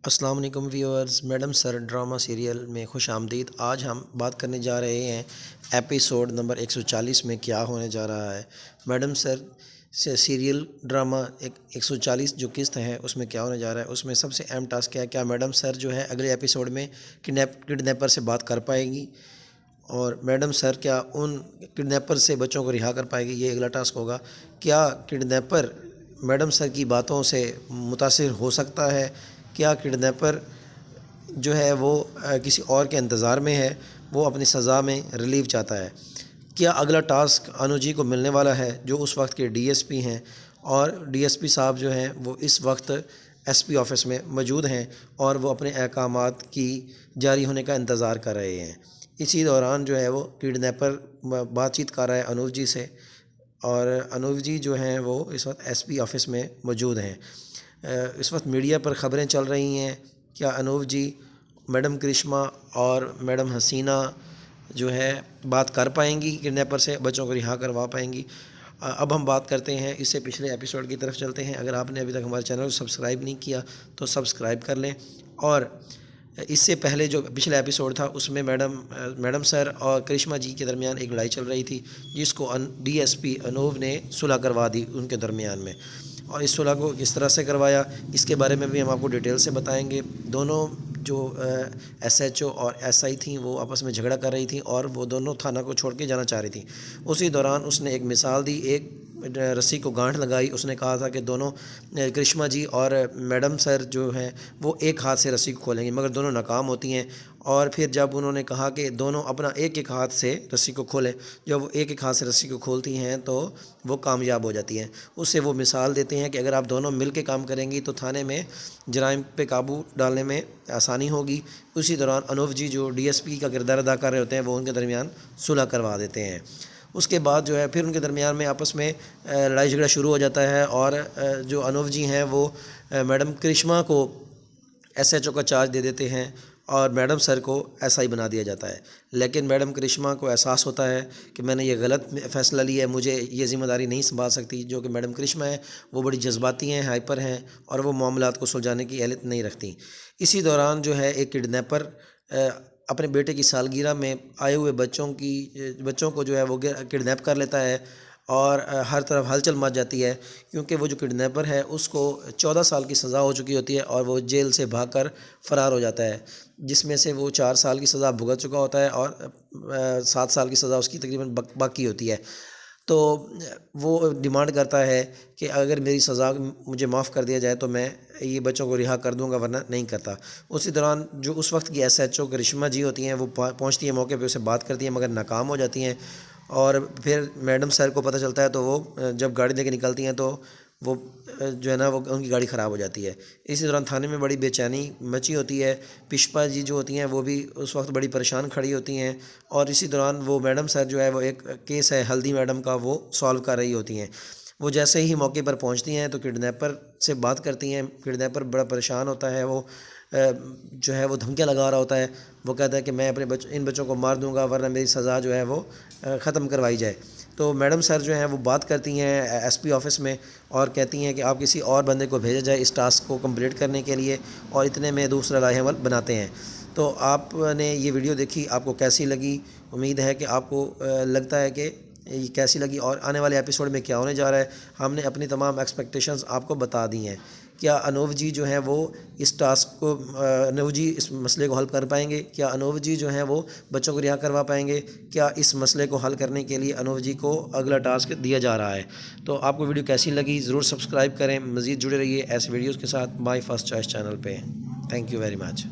अस्सलाम वालेकुम viewers. Madam sir drama serial में खुश आमदीद। आज हम बात करने जा रहे हैं एपिसोड नंबर 140 में क्या होने जा रहा है। मैडम सर से सीरियल ड्रामा 140 जो किस्त है उसमें क्या होने जा रहा है। उसमें सबसे अहम टास्क क्या है, क्या मैडम सर जो है अगले एपिसोड में किडनैपर से बात कर पाएगी और मैडम सर क्या उन किडनैपर से बच्चों को रिहा कर पाएगी, ये अगला टास्क होगा। क्या किडनैपर मैडम सर की बातों से मुतासिर हो सकता है, क्या किडनैपर जो है वो किसी और के इंतज़ार में है, वो अपनी सज़ा में रिलीव चाहता है। क्या अगला टास्क अनु जी को मिलने वाला है जो उस वक्त के डीएसपी हैं, और डीएसपी साहब जो हैं वो इस वक्त एसपी ऑफिस में मौजूद हैं और वो अपने अहकामात की जारी होने का इंतज़ार कर रहे हैं। इसी दौरान जो है वो किडनैपर बातचीत कर रहा है अनूप जी से, और अनूप जी जो हैं वो इस वक्त एसपी ऑफिस में मौजूद हैं। इस वक्त मीडिया पर ख़बरें चल रही हैं, क्या अनूप जी मैडम करिश्मा और मैडम हसीना जो है बात कर पाएंगी, किडनैपर से बच्चों को रिहा करवा पाएंगी। अब हम बात करते हैं इससे पिछले एपिसोड की तरफ चलते हैं। अगर आपने अभी तक हमारे चैनल को सब्सक्राइब नहीं किया तो सब्सक्राइब कर लें। और इससे पहले जो पिछला एपिसोड था उसमें मैडम सर और करिश्मा जी के दरमियान एक लड़ाई चल रही थी, जिसको डीएसपी अनूप ने सुलह करवा दी उनके दरमियान में। और इस सुलह को किस तरह से करवाया, इसके बारे में भी हम आपको डिटेल से बताएंगे। दोनों जो एसएचओ और एसआई थी वो आपस में झगड़ा कर रही थी और वो दोनों थाना को छोड़ के जाना चाह रही थी। उसी दौरान उसने एक मिसाल दी, एक रस्सी को गांठ लगाई। उसने कहा था कि दोनों करिश्मा जी और मैडम सर जो हैं वो एक हाथ से रस्सी को खोलेंगी, मगर दोनों नाकाम होती हैं। और फिर जब उन्होंने कहा कि दोनों अपना एक एक हाथ से रस्सी को खोलें, जब वो एक एक हाथ से रस्सी को खोलती हैं तो वो कामयाब हो जाती हैं। उससे वो मिसाल देते हैं कि अगर आप दोनों मिल के काम करेंगी तो थाने में जराइम पे काबू डालने में आसानी होगी। उसी दौरान अनूप जी जो डीएसपी का किरदार अदा कर रहे होते हैं वो उनके दरमियान सुलह करवा देते हैं। उसके बाद जो है फिर उनके दरमियान में आपस में लड़ाई झगड़ा शुरू हो जाता है, और जो अनूप जी हैं वो मैडम करिश्मा को एसएचओ का चार्ज दे देते हैं और मैडम सर को एसआई बना दिया जाता है। लेकिन मैडम करिश्मा को एहसास होता है कि मैंने ये गलत फ़ैसला लिया है, मुझे ये ज़िम्मेदारी नहीं संभाल सकती। जो कि मैडम करिश्मा है वो बड़ी जज्बाती हैं, हाइपर हैं, और वो मामलात को सुलझाने की एहलियत नहीं रखती। इसी दौरान जो है एक किडनैपर अपने बेटे की सालगिरह में आए हुए बच्चों को जो है वो किडनैप कर लेता है, और हर तरफ हलचल मच जाती है, क्योंकि वो जो किडनैपर है उसको 14 साल की सज़ा हो चुकी होती है और वो जेल से भागकर फ़रार हो जाता है, जिसमें से वो 4 साल की सज़ा भुगत चुका होता है और 7 साल की सज़ा उसकी तकरीबन बाकी होती है। तो वो डिमांड करता है कि अगर मेरी सज़ा मुझे माफ़ कर दिया जाए तो मैं ये बच्चों को रिहा कर दूंगा, वरना नहीं करता। उसी दौरान जो उस वक्त की एसएचओ करिश्मा जी होती हैं वो पहुंचती हैं मौके पे, उसे बात करती हैं मगर नाकाम हो जाती हैं। और फिर मैडम सर को पता चलता है तो वो जब गाड़ी लेके निकलती हैं तो वो जो है ना वो उनकी गाड़ी ख़राब हो जाती है। इसी दौरान थाने में बड़ी बेचैनी मची होती है। पुष्पा जी जो होती हैं वो भी उस वक्त बड़ी परेशान खड़ी होती हैं, और इसी दौरान वो मैडम सर जो है वो एक केस है हल्दी मैडम का वो सॉल्व कर रही होती हैं। वो जैसे ही मौके पर पहुंचती हैं तो किडनैपर से बात करती हैं। किडनैपर बड़ा परेशान होता है, वो जो है वो धमकियाँ लगा रहा होता है। वो कहता है कि मैं अपने इन बच्चों को मार दूंगा, वरना मेरी सज़ा जो है वो ख़त्म करवाई जाए। तो मैडम सर जो हैं वो बात करती हैं एसपी ऑफिस में और कहती हैं कि आप किसी और बंदे को भेजा जाए इस टास्क को कंप्लीट करने के लिए, और इतने में दूसरा लाहेमल बनाते हैं। तो आपने ये वीडियो देखी, आपको कैसी लगी? उम्मीद है कि आपको लगता है कि ये कैसी लगी और आने वाले एपिसोड में क्या होने जा रहा है। हमने अपनी तमाम एक्सपेक्टेशंस आपको बता दी हैं। क्या अनूप जी जो हैं वो इस टास्क को अनूप जी इस मसले को हल कर पाएंगे? क्या अनूप जी जो हैं वो बच्चों को रिहा करवा पाएंगे? क्या इस मसले को हल करने के लिए अनूप जी को अगला टास्क दिया जा रहा है? तो आपको वीडियो कैसी लगी ज़रूर सब्सक्राइब करें, मज़ीद जुड़े रहिए ऐसे वीडियोज़ के साथ माई फर्स्ट चॉइस चैनल पर। Thank you very much.